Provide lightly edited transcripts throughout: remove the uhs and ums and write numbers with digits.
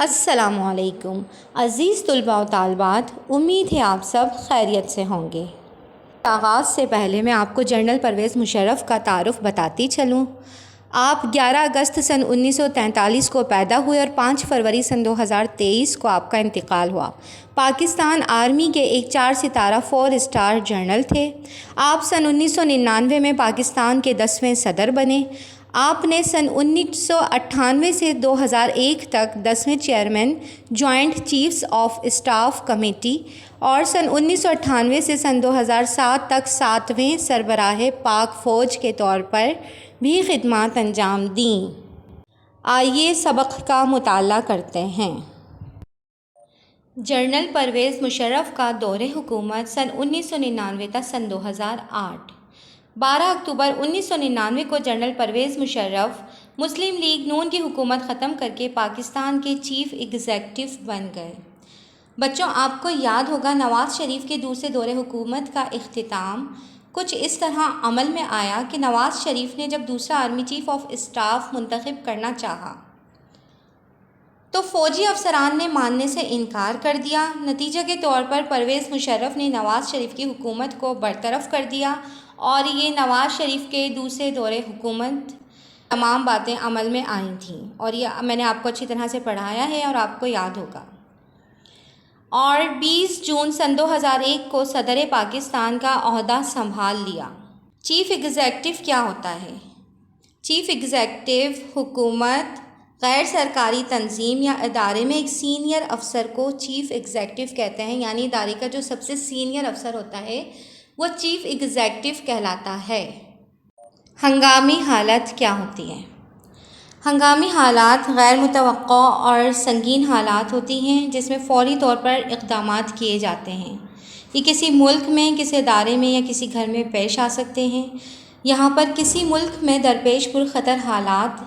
السلام علیکم عزیز طلباء و طالبات، امید ہے آپ سب خیریت سے ہوں گے۔ آغاز سے پہلے میں آپ کو جنرل پرویز مشرف کا تعارف بتاتی چلوں۔ آپ 11 اگست سن 1943 کو پیدا ہوئے اور 5 فروری سن 2023 کو آپ کا انتقال ہوا۔ پاکستان آرمی کے ایک 4 ستارہ 4 اسٹار جنرل تھے۔ آپ سن 1999 میں پاکستان کے 10ویں صدر بنے۔ آپ نے سن 1998 سے 2001 تک 10ویں chairman joint chiefs of staff committee اور سن 1998 سے سن 2007 تک 7ویں سربراہ پاک فوج کے طور پر بھی خدمات انجام دیں۔ آئیے سبق کا مطالعہ کرتے ہیں۔ جنرل پرویز مشرف کا دور حکومت سن 1999 تا سن 2008۔ 12 اکتوبر 1999 کو جنرل پرویز مشرف مسلم لیگ نون کی حکومت ختم کر کے پاکستان کے چیف ایگزیکٹو بن گئے۔ بچوں، آپ کو یاد ہوگا نواز شریف کے دوسرے دور حکومت کا اختتام کچھ اس طرح عمل میں آیا کہ نواز شریف نے جب دوسرا آرمی چیف آف اسٹاف منتخب کرنا چاہا تو فوجی افسران نے ماننے سے انکار کر دیا۔ نتیجہ کے طور پر پرویز مشرف نے نواز شریف کی حکومت کو برطرف کر دیا اور یہ نواز شریف کے دوسرے دور حکومت تمام باتیں عمل میں آئی تھیں، اور یہ میں نے آپ کو اچھی طرح سے پڑھایا ہے اور آپ کو یاد ہوگا۔ اور 20 جون سن 2001 کو صدر پاکستان کا عہدہ سنبھال لیا۔ چیف ایگزیکٹو کیا ہوتا ہے؟ چیف ایگزیکٹو حکومت غیر سرکاری تنظیم یا ادارے میں ایک سینئر افسر کو چیف ایگزیکٹو کہتے ہیں، یعنی ادارے کا جو سب سے سینئر افسر ہوتا ہے وہ چیف ایگزیکٹو کہلاتا ہے۔ ہنگامی حالت کیا ہوتی ہے؟ ہنگامی حالات غیر متوقع اور سنگین حالات ہوتی ہیں جس میں فوری طور پر اقدامات کیے جاتے ہیں۔ یہ کسی ملک میں، کسی ادارے میں یا کسی گھر میں پیش آ سکتے ہیں۔ یہاں پر کسی ملک میں درپیش پرخطر حالات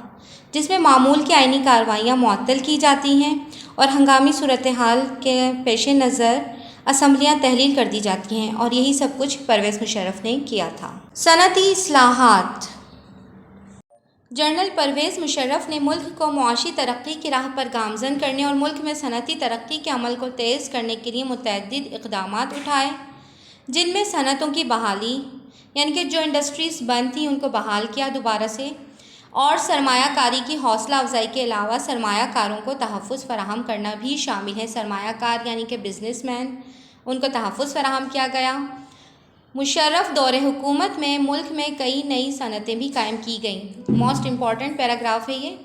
جس میں معمول کی آئینی کارروائیاں معطل کی جاتی ہیں اور ہنگامی صورتحال کے پیش نظر اسمبلیاں تحلیل کر دی جاتی ہیں، اور یہی سب کچھ پرویز مشرف نے کیا تھا۔ صنعتی اصلاحات۔ جنرل پرویز مشرف نے ملک کو معاشی ترقی کی راہ پر گامزن کرنے اور ملک میں صنعتی ترقی کے عمل کو تیز کرنے کے لیے متعدد اقدامات اٹھائے، جن میں صنعتوں کی بحالی، یعنی کہ جو انڈسٹریز بند تھیں ان کو بحال کیا دوبارہ سے، اور سرمایہ کاری کی حوصلہ افزائی کے علاوہ سرمایہ کاروں کو تحفظ فراہم کرنا بھی شامل ہے۔ سرمایہ کار یعنی کہ بزنس مین، ان کو تحفظ فراہم کیا گیا۔ مشرف دور حکومت میں ملک میں کئی نئی صنعتیں بھی قائم کی گئیں۔ موسٹ امپورٹنٹ پیراگراف ہے یہ،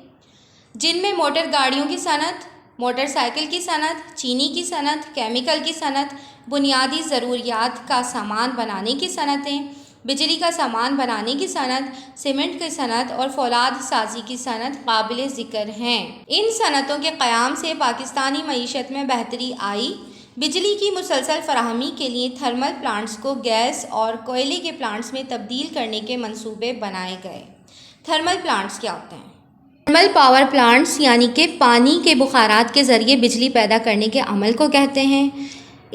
جن میں موٹر گاڑیوں کی صنعت، موٹر سائیکل کی صنعت، چینی کی صنعت، کیمیکل کی صنعت، بنیادی ضروریات کا سامان بنانے کی صنعتیں، بجلی کا سامان بنانے کی صنعت، سیمنٹ کی صنعت اور فولاد سازی کی صنعت قابل ذکر ہیں۔ ان صنعتوں کے قیام سے پاکستانی معیشت میں بہتری آئی۔ بجلی کی مسلسل فراہمی کے لیے تھرمل پلانٹس کو گیس اور کوئلے کے پلانٹس میں تبدیل کرنے کے منصوبے بنائے گئے۔ تھرمل پلانٹس کیا ہوتے ہیں؟ تھرمل پاور پلانٹس یعنی کہ پانی کے بخارات کے ذریعے بجلی پیدا کرنے کے عمل کو کہتے ہیں۔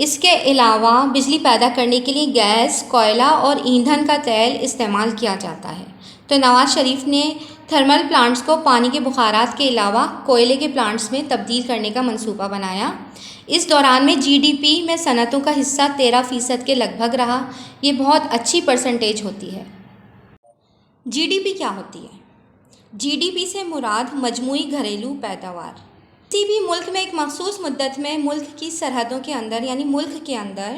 اس کے علاوہ بجلی پیدا کرنے کے لیے گیس، کوئلہ اور ایندھن کا تیل استعمال کیا جاتا ہے۔ تو نواز شریف نے تھرمل پلانٹس کو پانی کے بخارات کے علاوہ کوئلے کے پلانٹس میں تبدیل کرنے کا منصوبہ بنایا۔ اس دوران میں جی ڈی پی میں صنعتوں کا حصہ 13% کے لگ بھگ رہا۔ یہ بہت اچھی پرسنٹیج ہوتی ہے۔ جی ڈی پی کیا ہوتی ہے؟ جی ڈی پی سے مراد مجموعی گھریلو پیداوار۔ کسی بھی ملک میں ایک مخصوص مدت میں ملک کی سرحدوں کے اندر یعنی ملک کے اندر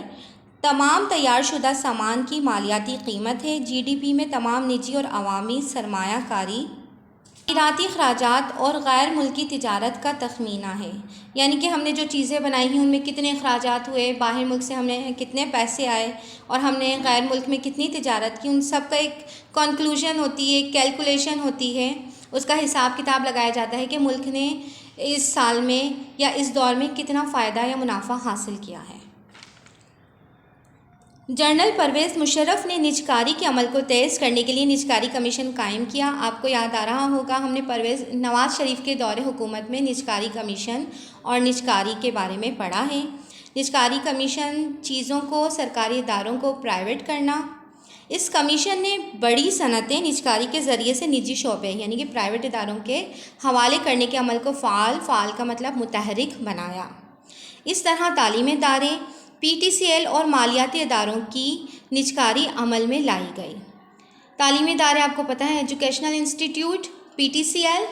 تمام تیار شدہ سامان کی مالیاتی قیمت ہے۔ جی ڈی پی میں تمام نجی اور عوامی سرمایہ کاری، تعمیراتی اخراجات اور غیر ملکی تجارت کا تخمینہ ہے، یعنی کہ ہم نے جو چیزیں بنائی ہیں ان میں کتنے اخراجات ہوئے، باہر ملک سے ہم نے کتنے پیسے آئے اور ہم نے غیر ملک میں کتنی تجارت کی، ان سب کا ایک کنکلوژن ہوتی ہے، ایک کیلکولیشن ہوتی ہے، اس کا حساب کتاب لگایا جاتا ہے کہ ملک نے اس سال میں یا اس دور میں کتنا فائدہ یا منافع حاصل کیا ہے۔ جنرل پرویز مشرف نے نجکاری کے عمل کو تیز کرنے کے لیے نجکاری کمیشن قائم کیا۔ آپ کو یاد آ رہا ہوگا ہم نے نواز شریف کے دور حکومت میں نجکاری کمیشن اور نجکاری کے بارے میں پڑھا ہے۔ نجکاری کمیشن چیزوں کو، سرکاری اداروں کو پرائیویٹ کرنا اس کمیشن نے بڑی صنعتیں نجکاری کے ذریعے سے نجی شعبے یعنی کہ پرائیویٹ اداروں کے حوالے کرنے کے عمل کو فعال کا مطلب متحرک بنایا۔ اس طرح تعلیمی ادارے، PTCL اور مالیاتی اداروں کی نجکاری عمل میں لائی گئی۔ تعلیمی ادارے آپ کو پتہ ہے ایجوکیشنل انسٹیٹیوٹ PTCL،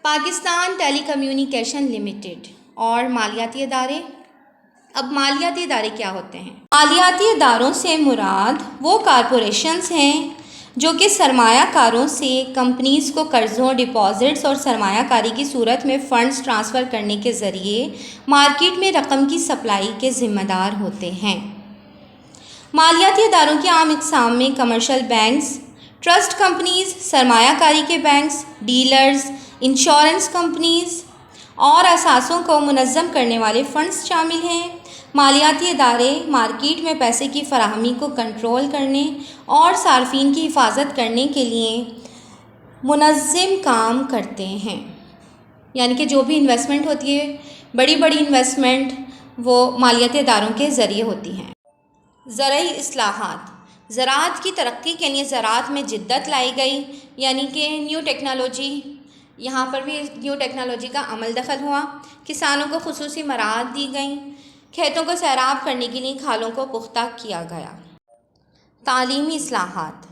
پاکستان ٹیلی کمیونیکیشن لمیٹڈ، اور مالیاتی ادارے۔ اب مالیاتی ادارے کیا ہوتے ہیں؟ مالیاتی اداروں سے مراد وہ کارپوریشنز ہیں جو کہ سرمایہ کاروں سے کمپنیز کو قرضوں، ڈپازٹس اور سرمایہ کاری کی صورت میں فنڈز ٹرانسفر کرنے کے ذریعے مارکیٹ میں رقم کی سپلائی کے ذمہ دار ہوتے ہیں۔ مالیاتی اداروں کی عام اقسام میں کمرشل بینکس، ٹرسٹ کمپنیز، سرمایہ کاری کے بینکس، ڈیلرز، انشورنس کمپنیز اور اثاثوں کو منظم کرنے والے فنڈز شامل ہیں۔ مالیاتی ادارے مارکیٹ میں پیسے کی فراہمی کو کنٹرول کرنے اور صارفین کی حفاظت کرنے کے لیے منظم کام کرتے ہیں، یعنی کہ جو بھی انویسٹمنٹ ہوتی ہے، بڑی انویسٹمنٹ، وہ مالیاتی اداروں کے ذریعے ہوتی ہیں۔ زرعی اصلاحات، زراعت کی ترقی کے لیے زراعت میں جدت لائی گئی، یعنی کہ نیو ٹیکنالوجی، یہاں پر بھی نیو ٹیکنالوجی کا عمل دخل ہوا۔ کسانوں کو خصوصی مراعات دی گئیں، کھیتوں کو سیراب کرنے کے لیے کھالوں کو پختہ کیا گیا۔ تعلیمی اصلاحات،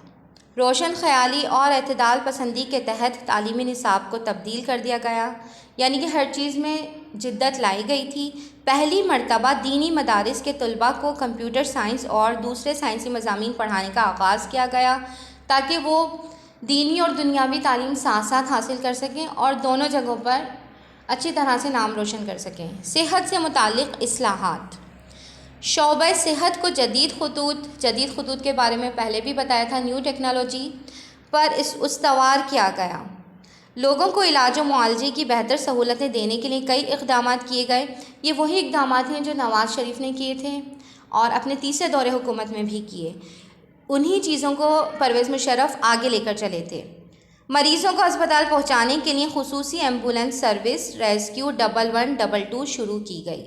روشن خیالی اور اعتدال پسندی کے تحت تعلیمی نصاب کو تبدیل کر دیا گیا، یعنی کہ ہر چیز میں جدت لائی گئی تھی۔ پہلی مرتبہ دینی مدارس کے طلباء کو کمپیوٹر سائنس اور دوسرے سائنسی مضامین پڑھانے کا آغاز کیا گیا تاکہ وہ دینی اور دنیاوی تعلیم ساتھ ساتھ حاصل کر سکیں اور دونوں جگہوں پر اچھی طرح سے نام روشن کر سکیں۔ صحت سے متعلق اصلاحات، شعبہ صحت کو جدید خطوط کے بارے میں پہلے بھی بتایا تھا، نیو ٹیکنالوجی پر استوار کیا گیا۔ لوگوں کو علاج و معالجے کی بہتر سہولتیں دینے کے لیے کئی اقدامات کیے گئے۔ یہ وہی اقدامات ہیں جو نواز شریف نے کیے تھے اور اپنے تیسرے دور حکومت میں بھی کیے۔ انہی چیزوں کو پرویز مشرف آگے لے کر چلے تھے۔ مریضوں کو اسپتال پہنچانے کے لیے خصوصی ایمبولینس سروس ریسکیو 1122 شروع کی گئی۔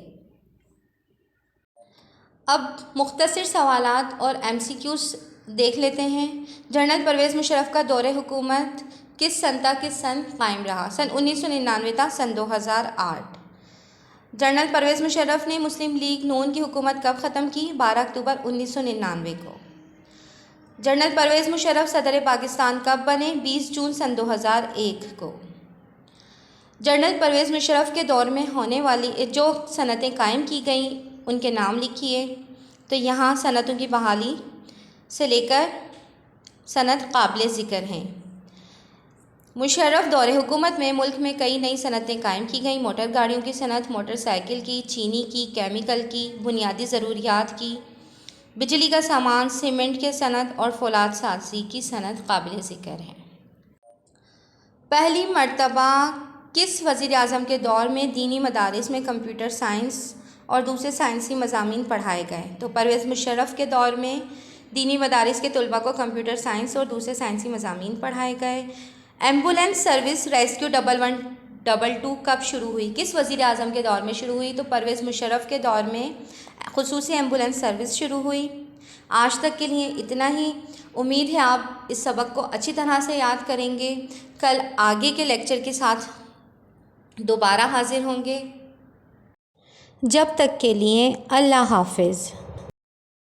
اب مختصر سوالات اور MCQs دیکھ لیتے ہیں۔ جنرل پرویز مشرف کا دور حکومت کس سن تا کس سن قائم رہا؟ سن 1999 تا سن 2008۔ جنرل پرویز مشرف نے مسلم لیگ نون کی حکومت کب ختم کی؟ 12 اکتوبر 1999 کو۔ جنرل پرویز مشرف صدر پاکستان کب بنے؟ 20 جون سن 2001 کو۔ جنرل پرویز مشرف کے دور میں ہونے والی جو صنعتیں قائم کی گئیں ان کے نام لکھیے۔ تو یہاں صنعتوں کی بحالی سے لے کر صنعت قابل ذکر ہیں۔ مشرف دور حکومت میں ملک میں کئی نئی صنعتیں قائم کی گئیں۔ موٹر گاڑیوں کی صنعت، موٹر سائیکل کی، چینی کی، کیمیکل کی، بنیادی ضروریات کی، بجلی کا سامان، سیمنٹ کی صنعت اور فولاد سازی کی صنعت قابل ذکر ہے۔ پہلی مرتبہ کس وزیر اعظم کے دور میں دینی مدارس میں کمپیوٹر سائنس اور دوسرے سائنسی مضامین پڑھائے گئے؟ تو پرویز مشرف کے دور میں دینی مدارس کے طلباء کو کمپیوٹر سائنس اور دوسرے سائنسی مضامین پڑھائے گئے۔ ایمبولینس سروس ریسکیو 1122 کب شروع ہوئی؟ کس وزیر اعظم کے دور میں شروع ہوئی؟ تو پرویز مشرف کے دور میں خصوصی ایمبولینس سروس شروع ہوئی۔ آج تک کے لیے اتنا ہی۔ امید ہے آپ اس سبق کو اچھی طرح سے یاد کریں گے۔ کل آگے کے لیکچر کے ساتھ دوبارہ حاضر ہوں گے۔ جب تک کے لیے اللہ حافظ۔